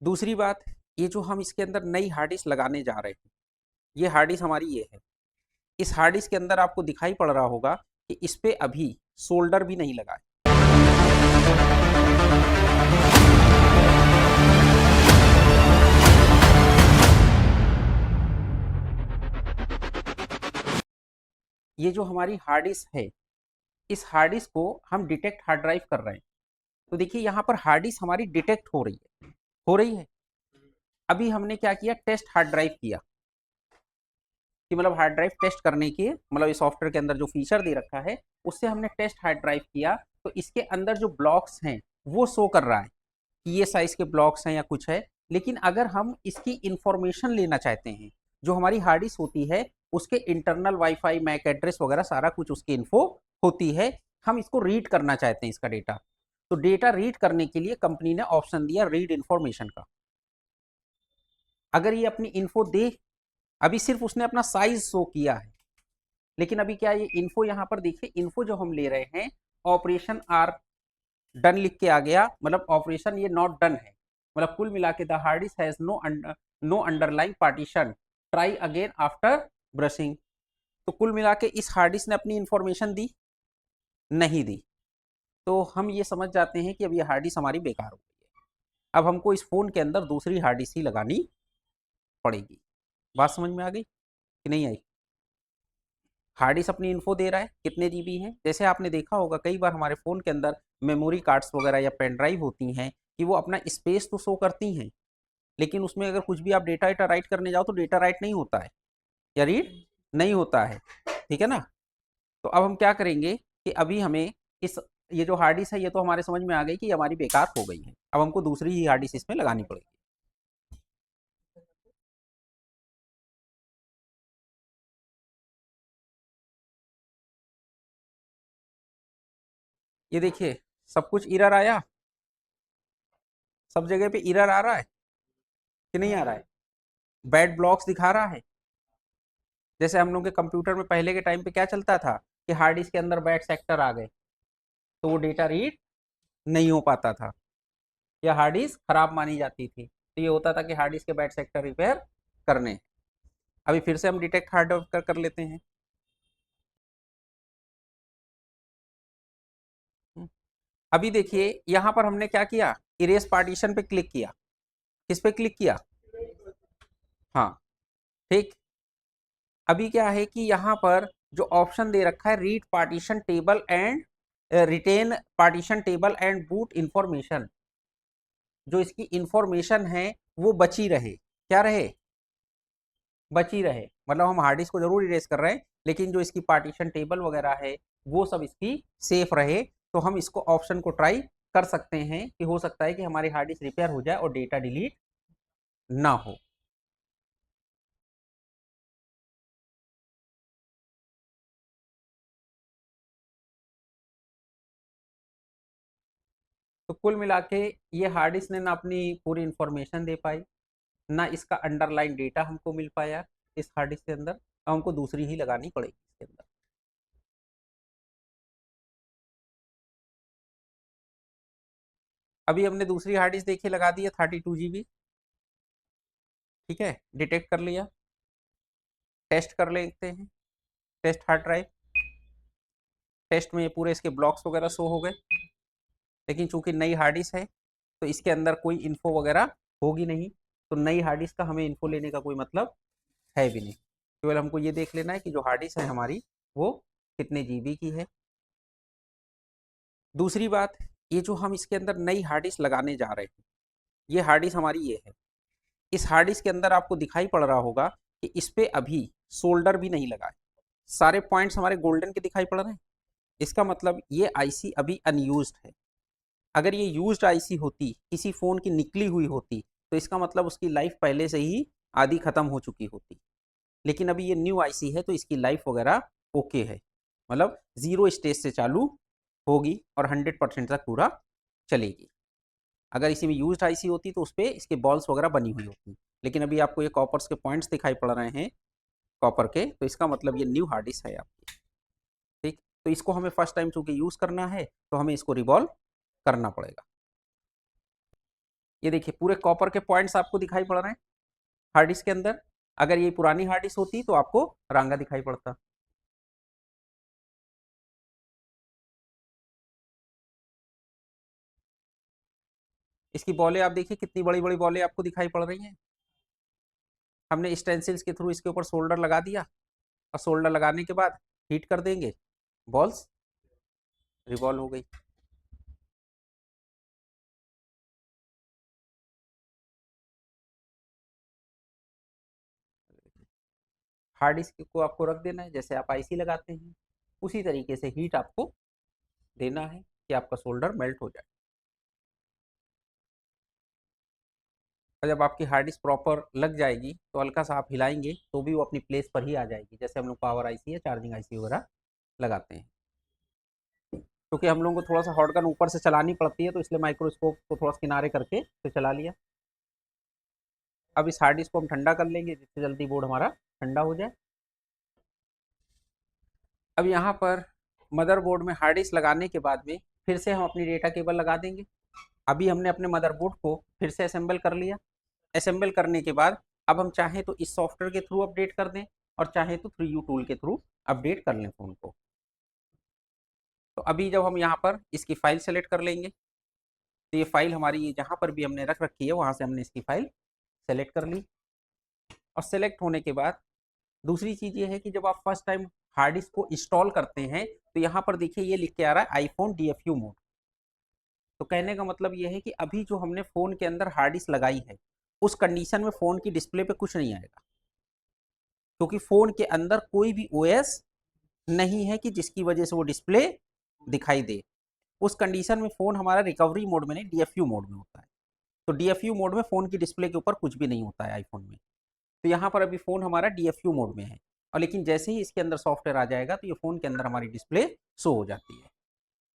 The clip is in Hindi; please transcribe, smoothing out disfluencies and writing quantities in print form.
दूसरी बात, ये जो हम इसके अंदर नई हार्ड डिस्क लगाने जा रहे हैं, ये हार्ड डिस्क हमारी ये है। इस हार्ड डिस्क के अंदर आपको दिखाई पड़ रहा होगा कि इस पे अभी सोल्डर भी नहीं लगा है। ये जो हमारी हार्ड डिस्क है, इस हार्ड डिस्क को हम डिटेक्ट हार्ड ड्राइव कर रहे हैं। तो देखिए यहाँ पर हार्ड डिस्क हमारी डिटेक्ट हो रही है। अभी हमने क्या किया, टेस्ट हार्ड ड्राइव किया कि मतलब हार्ड ड्राइव टेस्ट करने के मतलब इस सॉफ्टवेयर के अंदर जो फीचर दे रखा है उससे हमने टेस्ट हार्ड ड्राइव किया। तो इसके अंदर जो ब्लॉक्स हैं वो शो कर रहा है कि ये साइज के ब्लॉक्स हैं या कुछ है। लेकिन अगर हम इसकी इंफॉर्मेशन लेना चाहते हैं, जो हमारी हार्ड डिस्क होती है उसके इंटरनल वाईफाई मैक एड्रेस वगैरह सारा कुछ उसकी इन्फो होती है, हम इसको रीड करना चाहते हैं इसका डेटा। तो डेटा रीड करने के लिए कंपनी ने ऑप्शन दिया रीड इंफॉर्मेशन का। अगर ये अपनी इन्फो दे, अभी सिर्फ उसने अपना साइज शो किया है, लेकिन अभी क्या ये इन्फो यहाँ पर देखिए, इन्फो जो हम ले रहे हैं ऑपरेशन आर डन लिख के आ गया, मतलब ऑपरेशन ये नॉट डन है। मतलब कुल मिला के the hard disk has no underline partition, try again after brushing. तो कुल मिला के इस हार्ड डिस्क ने अपनी इंफॉर्मेशन दी नहीं दी, तो हम ये समझ जाते हैं कि अब ये हार्ड डिस्क हमारी बेकार हो गई है। अब हमको इस फोन के अंदर दूसरी हार्ड डिस्क ही लगानी पड़ेगी। बात समझ में आ गई कि नहीं आई? हार्ड डिस्क अपनी इन्फो दे रहा है कितने जीबी है। जैसे आपने देखा होगा कई बार हमारे फ़ोन के अंदर मेमोरी कार्ड्स वगैरह या पेन ड्राइव होती हैं कि वो अपना स्पेस तो शो करती हैं, लेकिन उसमें अगर कुछ भी आप डेटा वेटा राइट करने जाओ तो डेटा राइट नहीं होता है या रीड नहीं होता है। ठीक है ना? तो अब हम क्या करेंगे कि अभी हमें इस ये जो हार्ड डिस्क है ये तो हमारे समझ में आ गई कि हमारी बेकार हो गई है। अब हमको दूसरी ही हार्ड डिस्क इसमें लगानी पड़ेगी। ये देखिए, सब कुछ इरर आया, सब जगह पे इरर आ रहा है कि नहीं आ रहा है? बैड ब्लॉक्स दिखा रहा है। जैसे हम लोग के कंप्यूटर में पहले के टाइम पे क्या चलता था कि हार्ड डिस्क के अंदर बैड सेक्टर आ गए तो वो डेटा रीड नहीं हो पाता था या हार्ड डिस्क खराब मानी जाती थी। तो ये होता था कि हार्ड डिस्क के बैड सेक्टर रिपेयर करने हैं। अभी फिर से हम डिटेक्ट हार्ड कर लेते हैं। अभी देखिए यहाँ पर हमने क्या किया, इरेज पार्टीशन पे क्लिक किया। किस पे क्लिक किया? हाँ, ठीक। अभी क्या है कि यहाँ पर जो ऑप्शन दे रखा है read partition table and written partition table and boot information, जो इसकी इंफॉर्मेशन है वो बची रहे। क्या रहे? बची रहे। मतलब हम हार्ड डिस्क को जरूर इरेज कर रहे हैं, लेकिन जो इसकी पार्टीशन टेबल वगैरह है वो सब इसकी सेफ रहे। तो हम इसको ऑप्शन को ट्राई कर सकते हैं कि हो सकता है कि हमारी हार्ड डिस्क रिपेयर हो जाए और डेटा डिलीट ना हो। तो कुल मिला के ये हार्ड डिस्क ने ना अपनी पूरी इंफॉर्मेशन दे पाई, ना इसका अंडरलाइन डेटा हमको मिल पाया इस हार्ड डिस्क के अंदर। अब हमको दूसरी ही लगानी पड़ेगी इसके अंदर। अभी हमने दूसरी हार्ड डिस्क देखिए लगा दी है 32 GB। ठीक है, डिटेक्ट कर लिया। टेस्ट कर लेते हैं, टेस्ट हार्ड ड्राइव। टेस्ट में पूरे इसके ब्लॉक्स वगैरह शो हो गए, लेकिन चूंकि नई हार्ड डिस्क है तो इसके अंदर कोई इन्फो वगैरह होगी नहीं। तो नई हार्ड डिस्क का हमें इन्फो लेने का कोई मतलब है भी नहीं। केवल हमको ये देख लेना है कि जो हार्ड डिस्क है हमारी वो कितने जीबी की है। दूसरी बात, ये जो हम इसके अंदर नई हार्ड डिस्क लगाने जा रहे हैं, ये हार्ड डिस्क हमारी ये है। इस हार्ड डिस्क के अंदर आपको दिखाई पड़ रहा होगा कि इस पे अभी सोल्डर भी नहीं लगा है। सारे पॉइंट्स हमारे गोल्डन के दिखाई पड़ रहे हैं। इसका मतलब ये आईसी अभी अनयूज्ड है। अगर ये यूज्ड आईसी होती, किसी फ़ोन की निकली हुई होती, तो इसका मतलब उसकी लाइफ पहले से ही आधी खत्म हो चुकी होती। लेकिन अभी ये न्यू आईसी है तो इसकी लाइफ वगैरह ओके है। मतलब ज़ीरो स्टेज से चालू होगी और 100% तक पूरा चलेगी। अगर इसी में यूज्ड आईसी होती तो उस पर इसके बॉल्स वगैरह बनी हुई होती। लेकिन अभी आपको ये कॉपर्स के पॉइंट्स दिखाई पड़ रहे हैं कॉपर के, तो इसका मतलब ये न्यू हार्ड डिस्क है आपकी। ठीक, तो इसको हमें फर्स्ट टाइम चूंकि यूज़ करना है तो हमें इसको रिवॉल्व करना पड़ेगा। ये देखिए पूरे कॉपर के पॉइंट्स आपको दिखाई पड़ रहे हैं हार्ड डिस्क के अंदर। अगर ये पुरानी हार्ड डिस्क होती तो आपको रांगा दिखाई पड़ता। इसकी बॉलें आप देखिए कितनी बड़ी बड़ी बॉलें आपको दिखाई पड़ रही हैं। हमने स्टेंसिल्स के थ्रू इसके ऊपर सोल्डर लगा दिया और सोल्डर लगाने के बाद हीट कर देंगे, बॉल्स रिवॉल्व हो गई। हार्ड डिस्क को आपको रख देना है जैसे आप आईसी लगाते हैं, उसी तरीके से हीट आपको देना है कि आपका सोल्डर मेल्ट हो जाए। और जब आपकी हार्ड डिस्क प्रॉपर लग जाएगी तो हल्का सा आप हिलाएंगे तो भी वो अपनी प्लेस पर ही आ जाएगी, जैसे हम लोग पावर आईसी या चार्जिंग आईसी वगैरह लगाते हैं। क्योंकि हम लोगों को थोड़ा सा हॉट गन ऊपर से चलानी पड़ती है तो इसलिए माइक्रोस्कोप को थोड़ा सा किनारे करके फिर चला लिया। अब इस हार्ड डिस्क को हम ठंडा कर लेंगे जितनी जल्दी बोर्ड हमारा ठंडा हो जाए। अब यहाँ पर मदरबोर्ड में हार्ड डिस्क लगाने के बाद में फिर से हम अपनी डेटा केबल लगा देंगे। अभी हमने अपने मदरबोर्ड को फिर से असेंबल कर लिया। असेंबल करने के बाद अब हम चाहें तो इस सॉफ्टवेयर के थ्रू अपडेट कर दें और चाहें तो 3U टूल के थ्रू अपडेट कर लें फ़ोन को। तो अभी जब हम यहाँ पर इसकी फ़ाइल सेलेक्ट कर लेंगे तो ये फ़ाइल हमारी जहाँ पर भी हमने रख रखी है वहाँ से हमने इसकी फ़ाइल सेलेक्ट कर ली। और सेलेक्ट होने के बाद दूसरी चीज़ ये है कि जब आप फर्स्ट टाइम हार्ड डिस्क को इंस्टॉल करते हैं तो यहाँ पर देखिए ये लिख के आ रहा है आईफोन DFU मोड। तो कहने का मतलब ये है कि अभी जो हमने फ़ोन के अंदर हार्ड डिस्क लगाई है उस कंडीशन में फ़ोन की डिस्प्ले पे कुछ नहीं आएगा, क्योंकि फ़ोन के अंदर कोई भी ओएस नहीं है कि जिसकी वजह से वो डिस्प्ले दिखाई दे। उस कंडीशन में फ़ोन हमारा रिकवरी मोड में नहीं DFU मोड में होता है। तो DFU मोड में फ़ोन की डिस्प्ले के ऊपर कुछ भी नहीं होता है आईफोन में। तो यहाँ पर अभी फ़ोन हमारा DFU मोड में है और लेकिन जैसे ही इसके अंदर सॉफ्टवेयर आ जाएगा तो ये फ़ोन के अंदर हमारी डिस्प्ले शो हो जाती है।